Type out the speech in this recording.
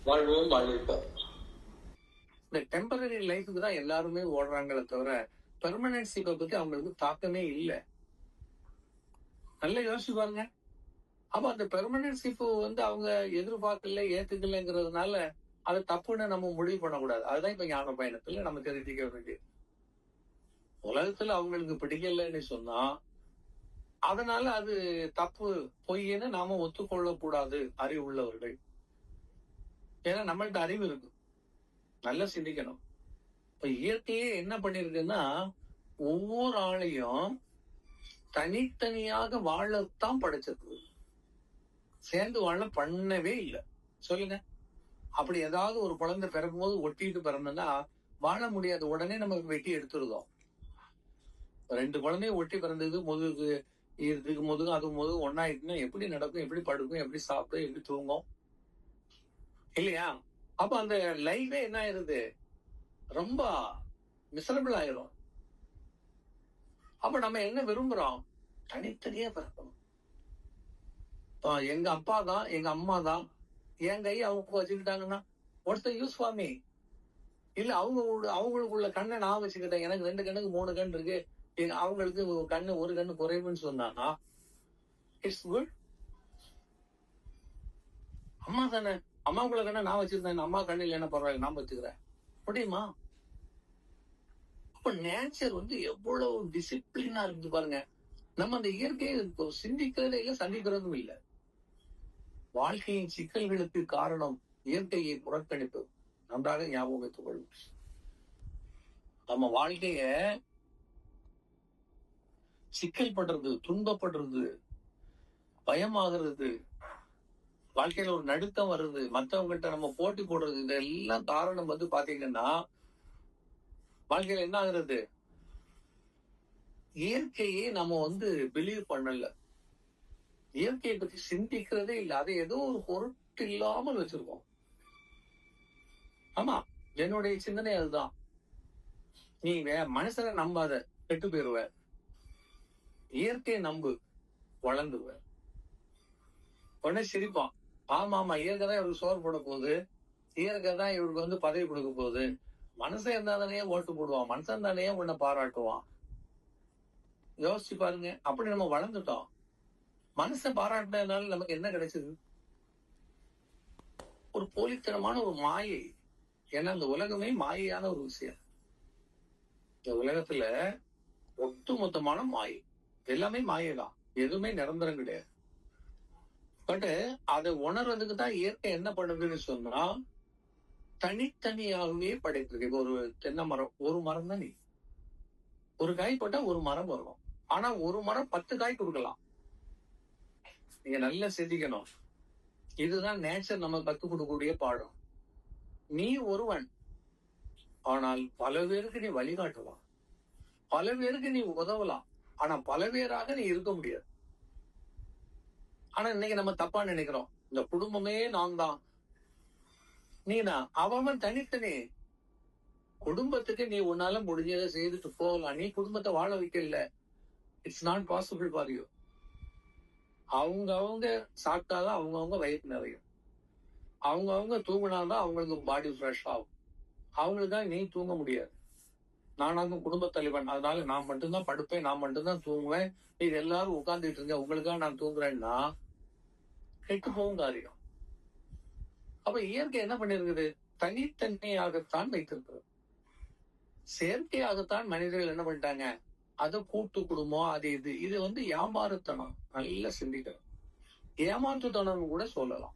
வாழ்வோம் வாழ்விப்போம். இந்த டெம்பரரி லைஃபுக்கு தான் எல்லாருமே ஓடுறாங்களே தவிர பெர்மனன்சிப்பை பத்தி அவங்களுக்கு தாக்கமே இல்லை. நல்லா யோசிச்சு பாருங்க. அப்ப அந்த பெர்மனன்சிப்பு அவங்க எதிர்பார்க்கல, ஏத்துக்கலைங்கிறதுனால அது தப்புன்னு நம்ம முடிவு பண்ணக்கூடாது. அதுதான் இப்ப ஞான பயணத்துல நம்ம தெரிஞ்சுக்க வேண்டியது. உலகத்துல அவங்களுக்கு பிடிக்கலன்னு சொன்னா அதனால அது தப்பு, பொய்ன்னு நாம ஒத்துக்கொள்ள கூடாது. அறிவு உள்ளவர்கள், ஏன்னா நம்மள்ட்ட அறிவு இருக்கு, நல்லா சிந்திக்கணும். இப்ப இயற்கையே என்ன பண்ணிருக்குன்னா ஒவ்வொரு ஆளையும் தனித்தனியாக வாழத்தான் படைச்சிருக்கு, சேர்ந்து வாழ பண்ணவே இல்லை. சொல்லுங்க, அப்படி ஏதாவது ஒரு குழந்தை பிறக்கும் போது ஒட்டிட்டு பிறந்தா வாழ முடியாது, உடனே நமக்கு வெட்டி எடுத்துருதோம். 2 குழந்தையும் ஒட்டி பிறந்தது, முதுகு இதுக்கு முதுகு அது முதுகு ஒன்னாயிட்டுன்னா எப்படி நடக்கும், எப்படி படுக்கும், எப்படி சாப்பிடும், எப்படி தூங்கும், இல்லையா? அப்ப அந்த லைஃபே என்ன ஆயிருது, ரொம்ப மிசரபிள் ஆயிரும். அப்ப நம்ம என்ன விரும்புறோம், தனித்தனியா பிறக்கணும். எங்க அப்பா தான், எங்க அம்மா தான், என் கை அவங்க வச்சுக்கிட்டாங்கன்னா what's the use for me? இல்ல அவங்களுக்குள்ள கண்ணை நான் வச்சுக்கிட்டேன், எனக்கு 2 கண்ணுக்கு 3 கண் இருக்கு, அவங்களுக்கு கண்ணு 1 கண்ணு குறைவுன்னு சொன்னா இட்ஸ் குட். அம்மா தானே, அம்மாவுக்குள்ள கண்ணை நான் வச்சிருந்தேன், அம்மா கண்ணு இல்லைன்னா பரவாயில்ல, நான் வச்சுக்கிறேன், முடியுமா? அப்ப நேச்சர் எவ்வளவு டிசிப்ளினா இருக்கு பாருங்க. நம்ம அந்த இயற்கையை சிந்திக்கிறதே இல்லை, சந்திக்கிறதும் இல்லை. வாழ்க்கையின் சிக்கல்களுக்கு காரணம் இயற்கையை புறக்கணிப்பு. நன்றாக ஞாபகம் வைத்துக் கொள்ளும். நம்ம வாழ்க்கைய சிக்கல் படுறது, துன்பப்படுறது, பயமாகிறது, வாழ்க்கையில ஒரு நடுக்கம் வருது, மற்றவங்ககிட்ட நம்ம போட்டி போடுறது, இதெல்லாம் காரணம் பாத்தீங்கன்னா வாழ்க்கையில என்ன ஆகுறது, இயற்கையை நம்ம பிலீவ் பண்ணல, இயற்கையை பத்தி சிந்திக்கிறதே இல்லை, அதை ஏதோ ஒரு பொருட்டு இல்லாமல் வச்சிருக்கோம். ஆமா, என்னுடைய சிந்தனை அதுதான். நீ மனுஷனை நம்பாத, கெட்டு போயிருவ. இயற்கையை நம்பு, வளர்ந்துருவ. உடனே சிரிப்பான், ஆமா ஆமா, இயற்கை தான் இவருக்கு சோறு போட போகுது, இயற்கை தான் இவருக்கு பதவி கொடுக்க போகுது, மனுஷன் இருந்தா தானே ஓட்டு போடுவான், மனுஷன் தானே உன்னை பாராட்டுவான். யோசிச்சு பாருங்க, அப்படி நம்ம வளர்ந்துட்டோம். மனுஷன் பாராட்டினதுனால நமக்கு என்ன கிடைச்சது, ஒரு போலித்தனமான ஒரு மாயை. ஏன்னா இந்த உலகமே மாயையான ஒரு விஷயம். இந்த உலகத்துல ஒட்டுமொத்தமான மாயை, எல்லாமே மாயைதான், எதுவுமே நிரந்தரம் கிடையாது. பட் அதை உணர்றதுக்கு தான் இயற்கை என்ன பண்ணுதுன்னு சொன்னா தனித்தனியாகவே படைத்திருக்கு. இப்போ ஒரு தென்னை மரம், ஒரு மரம் தான், நீ ஒரு காய் போட்டா ஒரு மரம் வரும், ஆனா ஒரு மரம் 10 காய் கொடுக்கலாம். நீங்க நல்லா சிந்திக்கணும். இதுதான் நேச்சர் நம்ம கத்துக் கொடுக்கக்கூடிய பாடம். நீ ஒருவன், ஆனால் பல பேருக்கு நீ வழிகாட்டலாம், பல பேருக்கு நீ உதவலாம், ஆனா பல பேராக நீ இருக்க முடியாது. ஆனா இன்னைக்கு நம்ம தப்பா நினைக்கிறோம், இந்த குடும்பமே நான் தான், நீனா அவன் தனித்தனி. குடும்பத்துக்கு நீ உன்னால முடிஞ்சதை செய்துட்டு போகலாம், நீ குடும்பத்தை வாழ வைக்கல. It's not possible for you. அவங்க சாப்பிட்டாதான் அவங்க வயிற்று நிறையும், அவங்க தூங்கினாதான் அவங்களுக்கு பாடி ஃப்ரெஷ் ஆகும். அவங்களுக்காக நீ தூங்க முடியாது. நானாக குடும்ப தலைவன், அதனால நான் மட்டும்தான் படுப்பேன், நான் மட்டும்தான் தூங்குவேன், இது எல்லாரும் உட்கார்ந்துட்டு இருங்க, உங்களுக்காக நான் தூங்குறேன்னா கெட்டு போகும் காரியம். அப்ப இயற்கை என்ன பண்ணிருக்குது, தனித்தனியாகத்தான் வைத்திருக்கிறது. செயற்கையாகத்தான் மனிதர்கள் என்ன பண்ணிட்டாங்க, அது கூட்டு குடும்பம், அது இது ஏமாறுத்தனம். நல்லா சிந்திக்கணும், ஏமாற்றுத்தனம் கூட சொல்லலாம்.